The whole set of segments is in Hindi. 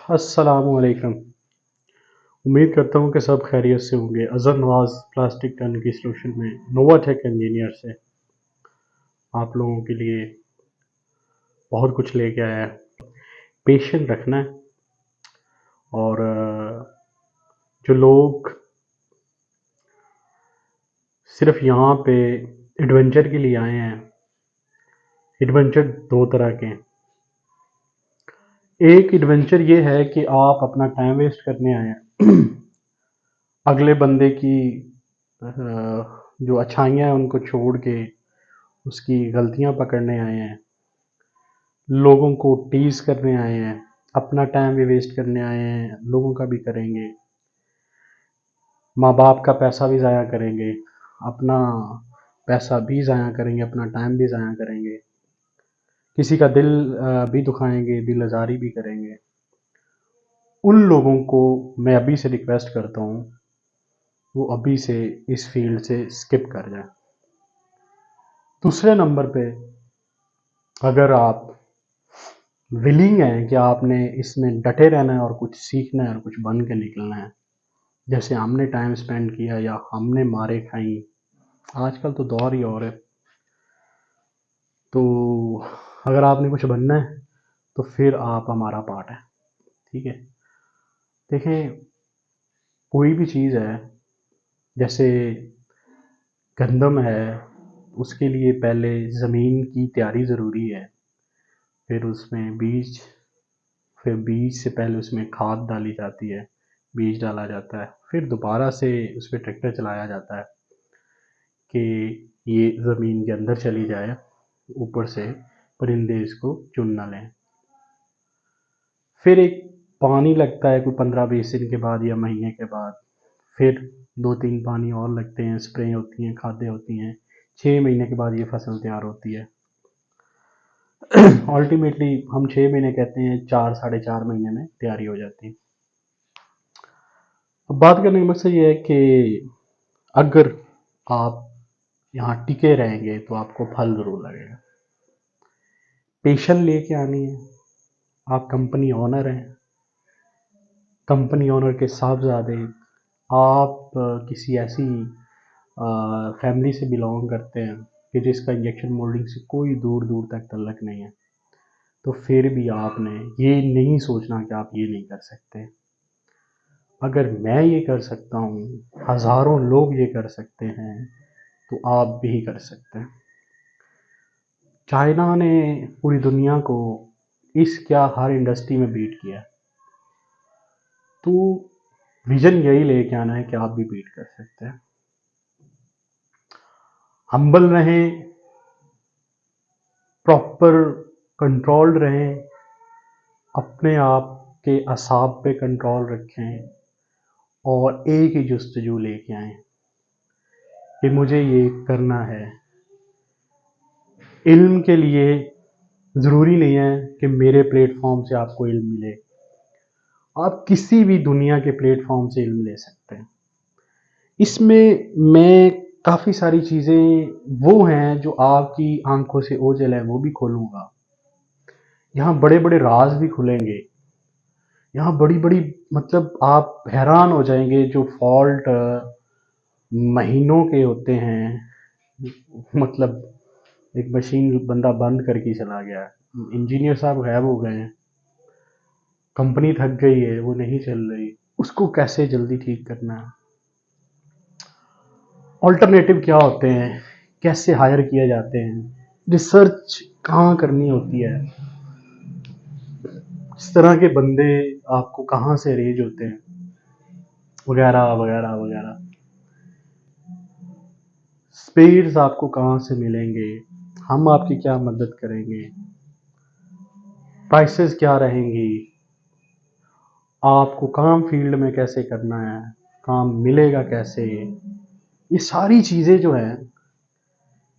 अस्सलामुअलैकुम। उम्मीद करता हूँ कि सब खैरियत से होंगे। अज़हर नवाज़ प्लास्टिक टन की सॉल्यूशन में नोवाटेक इंजीनियर से आप लोगों के लिए बहुत कुछ लेके आया है। पेशेंस रखना है और जो लोग सिर्फ यहाँ पे एडवेंचर के लिए आए हैं, एडवेंचर दो तरह के हैं। एक एडवेंचर ये है कि आप अपना टाइम वेस्ट करने आए हैं अगले बंदे की जो अच्छाइयाँ हैं उनको छोड़ के उसकी गलतियाँ पकड़ने आए हैं, लोगों को टीज़ करने आए हैं, अपना टाइम भी वेस्ट करने आए हैं, लोगों का भी करेंगे, माँ बाप का पैसा भी ज़ाया करेंगे, अपना पैसा भी ज़ाया करेंगे, अपना टाइम भी ज़ाया करेंगे, किसी का दिल भी दुखाएंगे, दिल आज़ारी भी करेंगे। उन लोगों को मैं अभी से रिक्वेस्ट करता हूँ वो अभी से इस फील्ड से स्किप कर जाए। दूसरे नंबर पे अगर आप विलिंग हैं कि आपने इसमें डटे रहना है और कुछ सीखना है और कुछ बन के निकलना है, जैसे हमने टाइम स्पेंड किया या हमने मारे खाई, आजकल तो दौर ही और है। तो अगर आपने कुछ बनना है तो फिर आप हमारा पार्ट है, ठीक है। देखें, कोई भी चीज़ है, जैसे गंदम है, उसके लिए पहले ज़मीन की तैयारी ज़रूरी है, फिर उसमें बीज, फिर बीज से पहले उसमें खाद डाली जाती है, बीज डाला जाता है, फिर दोबारा से उस पर ट्रैक्टर चलाया जाता है कि ये ज़मीन के अंदर चली जाए, ऊपर से परिंदे इसको चुन ना लें। फिर एक पानी लगता है कोई 15-20 दिन के बाद या महीने के बाद, फिर 2-3 पानी और लगते हैं, स्प्रे होती हैं, खादें होती हैं, 6 महीने के बाद ये फसल तैयार होती है। अल्टीमेटली हम 6 महीने कहते हैं, 4 साढ़े 4 महीने में तैयारी हो जाती है। अब बात करने का मकसद ये है कि अगर आप यहाँ टिके रहेंगे तो आपको फल ज़रूर लगेगा। पेशन लेके आनी है। आप कंपनी ओनर हैं, कंपनी ओनर के साहबजादे, आप किसी ऐसी फैमिली से बिलोंग करते हैं कि जिसका इंजेक्शन मोल्डिंग से कोई दूर दूर तक तल्लक नहीं है, तो फिर भी आपने ये नहीं सोचना कि आप ये नहीं कर सकते। अगर मैं ये कर सकता हूँ, हज़ारों लोग ये कर सकते हैं, तो आप भी कर सकते हैं। चाइना ने पूरी दुनिया को इस क्या हर इंडस्ट्री में बीट किया, तो विजन यही लेके आना है कि आप भी बीट कर सकते हैं। हम्बल रहें, प्रॉपर कंट्रोल्ड रहें, अपने आप के असाब पे कंट्रोल रखें और एक ही जस्तजू लेके आएँ कि मुझे ये करना है। इल्म के लिए ज़रूरी नहीं है कि मेरे प्लेटफॉर्म से आपको इल्म मिले, आप किसी भी दुनिया के प्लेटफॉर्म से इल्म ले सकते हैं। इसमें मैं काफ़ी सारी चीज़ें वो हैं जो आपकी आंखों से ओझल है वो भी खोलूँगा। यहाँ बड़े बड़े राज भी खुलेंगे, यहाँ बड़ी बड़ी, मतलब आप हैरान हो जाएंगे जो फॉल्ट महीनों के होते हैं। मतलब एक मशीन बंदा बंद करके चला गया, इंजीनियर साहब गायब हो गए हैं, कंपनी थक गई है, वो नहीं चल रही, उसको कैसे जल्दी ठीक करना है, ऑल्टरनेटिव क्या होते हैं, कैसे हायर किए जाते हैं, रिसर्च कहाँ करनी होती है, इस तरह के बंदे आपको कहाँ से अरेंज होते हैं, वगैरह वगैरह वगैरह। स्पेयर्स आपको कहाँ से मिलेंगे, हम आपकी क्या मदद करेंगे, प्राइसेस क्या रहेंगी, आपको काम फील्ड में कैसे करना है, काम मिलेगा कैसे, ये सारी चीज़ें जो हैं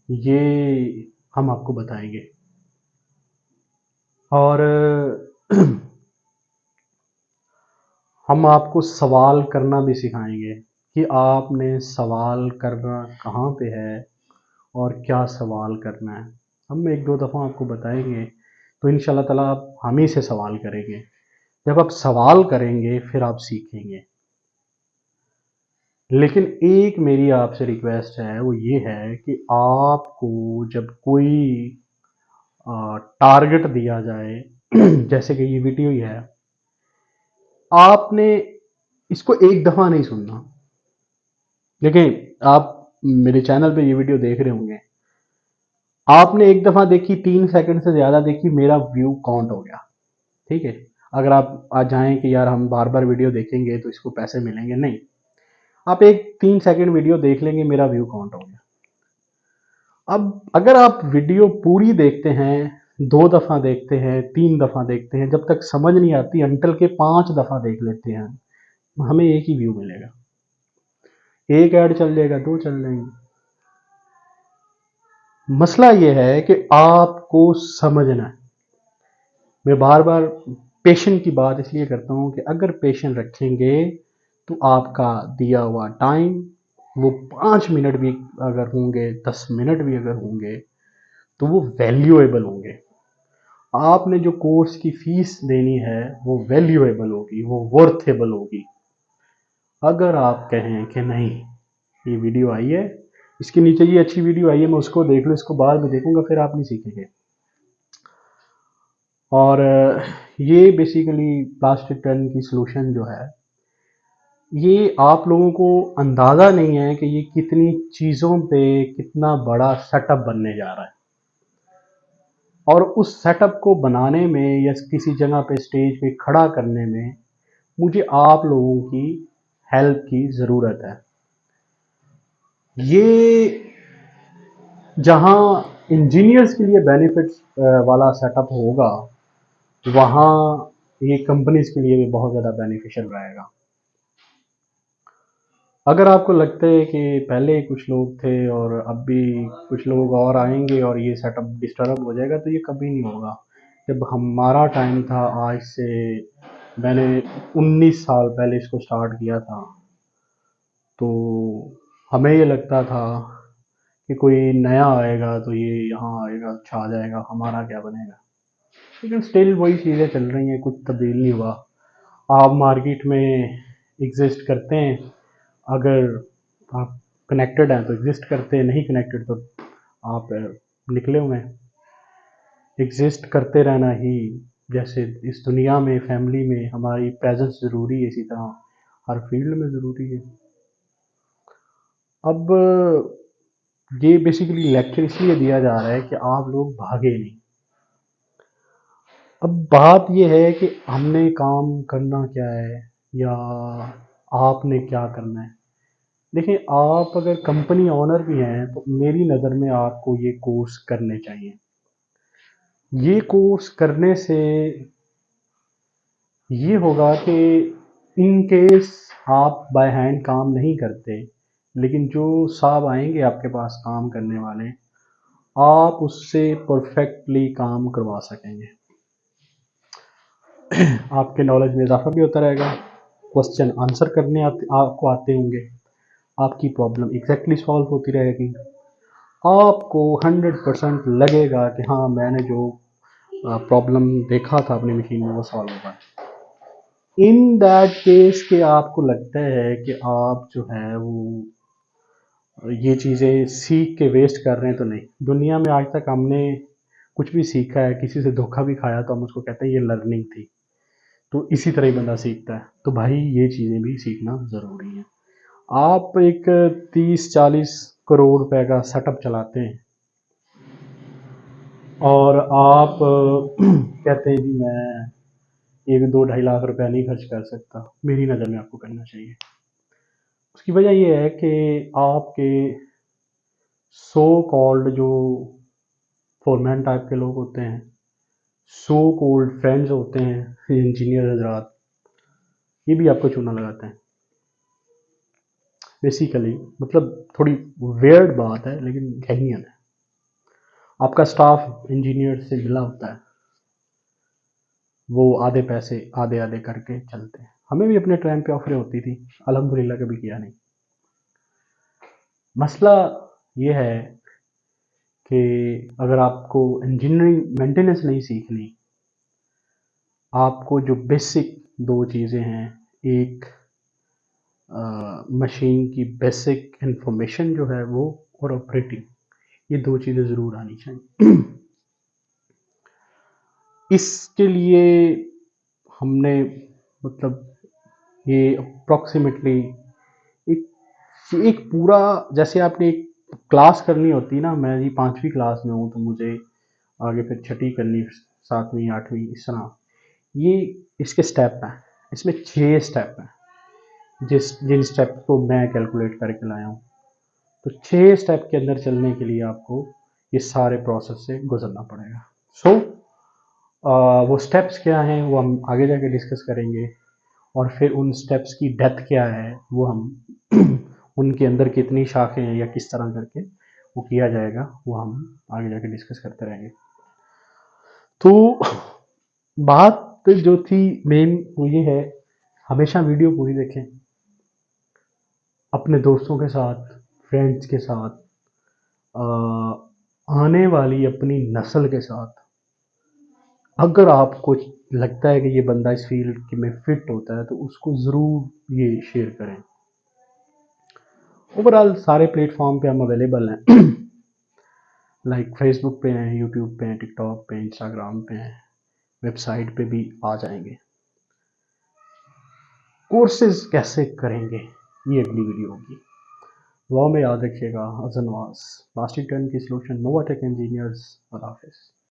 ये हम आपको बताएंगे। और हम आपको सवाल करना भी सिखाएंगे कि आपने सवाल करना कहाँ पे है और क्या सवाल करना है। हम एक दो दफ़ा आपको बताएंगे, तो इंशाल्लाह ताला आप हम ही से सवाल करेंगे, जब आप सवाल करेंगे फिर आप सीखेंगे। लेकिन एक मेरी आपसे रिक्वेस्ट है, वो ये है कि आपको जब कोई टारगेट दिया जाए जैसे कि ये वीडियो ही है, आपने इसको एक दफ़ा नहीं सुनना। देखिए, आप मेरे चैनल पे ये वीडियो देख रहे होंगे, आपने एक दफ़ा देखी, 3 सेकंड से ज़्यादा देखी, मेरा व्यू काउंट हो गया, ठीक है। अगर आप आज जाएं कि यार हम बार बार वीडियो देखेंगे तो इसको पैसे मिलेंगे, नहीं। आप एक 3 सेकंड वीडियो देख लेंगे, मेरा व्यू काउंट हो गया। अब अगर आप वीडियो पूरी देखते हैं, 2 दफ़ा देखते हैं, 3 दफ़ा देखते हैं, जब तक समझ नहीं आती, अंटल के 5 दफ़ा देख लेते हैं, हमें एक ही व्यू मिलेगा। एक ऐड चल जाएगा, 2 चल जाएंगे। मसला ये है कि आपको समझना है। मैं बार बार पेशेंट की बात इसलिए करता हूँ कि अगर पेशेंट रखेंगे तो आपका दिया हुआ टाइम, वो 5 मिनट भी अगर होंगे, 10 मिनट भी अगर होंगे, तो वो वैल्यूएबल होंगे। आपने जो कोर्स की फीस देनी है वो वैल्यूएबल होगी, वो वर्थेबल होगी। अगर आप कहें कि नहीं, ये वीडियो आई है, इसके नीचे ये अच्छी वीडियो आई है, मैं उसको देख लूँ, इसको बाद में देखूंगा, फिर आप नहीं सीखेंगे। और ये बेसिकली प्लास्टिक टन की सॉल्यूशन जो है, ये आप लोगों को अंदाज़ा नहीं है कि ये कितनी चीज़ों पे कितना बड़ा सेटअप बनने जा रहा है। और उस सेटअप को बनाने में या किसी जगह पे स्टेज पे खड़ा करने में मुझे आप लोगों की हेल्प की ज़रूरत है। ये जहाँ इंजीनियर्स के लिए बेनिफिट्स वाला सेटअप होगा, वहाँ ये कंपनीज के लिए भी बहुत ज़्यादा बेनिफिशियल रहेगा। अगर आपको लगता है कि पहले कुछ लोग थे और अब भी कुछ लोग और आएंगे और ये सेटअप डिस्टर्ब हो जाएगा, तो ये कभी नहीं होगा। जब हमारा टाइम था, आज से मैंने 19 साल पहले इसको स्टार्ट किया था, तो हमें ये लगता था कि कोई नया आएगा तो ये यहाँ आएगा, छा जाएगा, हमारा क्या बनेगा। लेकिन स्टिल वही चीज़ें चल रही हैं, कुछ तब्दील नहीं हुआ। आप मार्केट में एग्जिस्ट करते हैं, अगर आप कनेक्टेड हैं तो एग्जिस्ट करते हैं, नहीं कनेक्टेड तो आप निकले हुए हैं। एग्जिस्ट करते रहना ही, जैसे इस दुनिया में फैमिली में हमारी प्रेजेंस ज़रूरी है, इसी तरह हर फील्ड में ज़रूरी है। अब ये बेसिकली लेक्चर इसलिए दिया जा रहा है कि आप लोग भागे नहीं। अब बात ये है कि हमने काम करना क्या है या आपने क्या करना है। देखिए, आप अगर कंपनी ओनर भी हैं तो मेरी नज़र में आपको ये कोर्स करने चाहिए। ये कोर्स करने से ये होगा कि इन केस आप बाय हैंड काम नहीं करते, लेकिन जो साहब आएंगे आपके पास काम करने वाले, आप उससे परफेक्टली काम करवा सकेंगे। आपके नॉलेज में इजाफा भी होता रहेगा, क्वेश्चन आंसर करने आपको आते होंगे, आपकी प्रॉब्लम एग्जैक्टली सॉल्व होती रहेगी। आपको 100% लगेगा कि हाँ, मैंने जो प्रॉब्लम देखा था अपनी मशीन में वो सॉल्व होगा। इन दैट केस के आपको लगता है कि आप जो है वो ये चीज़ें सीख के वेस्ट कर रहे हैं, तो नहीं। दुनिया में आज तक हमने कुछ भी सीखा है, किसी से धोखा भी खाया, तो हम उसको कहते हैं ये लर्निंग थी। तो इसी तरह ही बंदा सीखता है। तो भाई, ये चीज़ें भी सीखना ज़रूरी है। आप एक 30-40 करोड़ रुपए का सेटअप चलाते हैं और आप कहते हैं जी मैं 1-2-2.5 लाख रुपया नहीं खर्च कर सकता। मेरी नज़र में आपको करना चाहिए। उसकी वजह ये है कि आपके सो कॉल्ड जो फोरमैन टाइप के लोग होते हैं, सो कॉल्ड फ्रेंड्स होते हैं इंजीनियर हजरात, ये भी आपको चूना लगाते हैं। बेसिकली मतलब थोड़ी वेयर्ड बात है, लेकिन यही है। आपका स्टाफ इंजीनियर से मिला होता है, वो आधे पैसे आधे आधे करके चलते हैं। हमें भी अपने टाइम पे ऑफरें होती थी, अल्हम्दुलिल्लाह कभी किया नहीं। मसला ये है कि अगर आपको इंजीनियरिंग मेंटेनेंस नहीं सीखनी, आपको जो बेसिक दो चीज़ें हैं, एक मशीन की बेसिक इंफॉर्मेशन जो है वो, और ऑपरेटिंग, ये दो चीज़ें ज़रूर आनी चाहिए। इसके लिए हमने मतलब ये अप्रॉक्सीमेटली एक एक पूरा, जैसे आपने एक क्लास करनी होती है ना, मैं जी 5वीं क्लास में हूँ तो मुझे आगे फिर छठी करनी, 7वीं 8वीं इस तरह, ये इसके स्टेप हैं, इसमें 6 स्टेप हैं जिन स्टेप को मैं कैलकुलेट करके लाया हूँ। तो 6 स्टेप के अंदर चलने के लिए आपको ये सारे प्रोसेस से गुजरना पड़ेगा। सो वो स्टेप्स क्या हैं वो हम आगे जाके डिस्कस करेंगे, और फिर उन स्टेप्स की डेप्थ क्या है वो हम उनके अंदर कितनी शाखें हैं या किस तरह करके वो किया जाएगा वो हम आगे जाके डिस्कस करते रहेंगे। तो बात जो थी मेन वो ये है, हमेशा वीडियो पूरी देखें, अपने दोस्तों के साथ, फ्रेंड्स के साथ, आने वाली अपनी नस्ल के साथ, अगर आपको लगता है कि ये बंदा इस फील्ड में फिट होता है तो उसको ज़रूर ये शेयर करें। ओवरऑल सारे प्लेटफॉर्म पे हम अवेलेबल हैं। लाइक फेसबुक पे हैं, यूट्यूब पे हैं, टिकटॉक पे, इंस्टाग्राम पे हैं, वेबसाइट पे भी आ जाएंगे। कोर्सेज कैसे करेंगे ये अगली वीडियो होगी। दुआ में याद रखिएगा। अजनवास प्लास्टिक टर्न की सॉल्यूशन, नोवाटेक इंजीनियर्स। अल्लाह हाफिज़।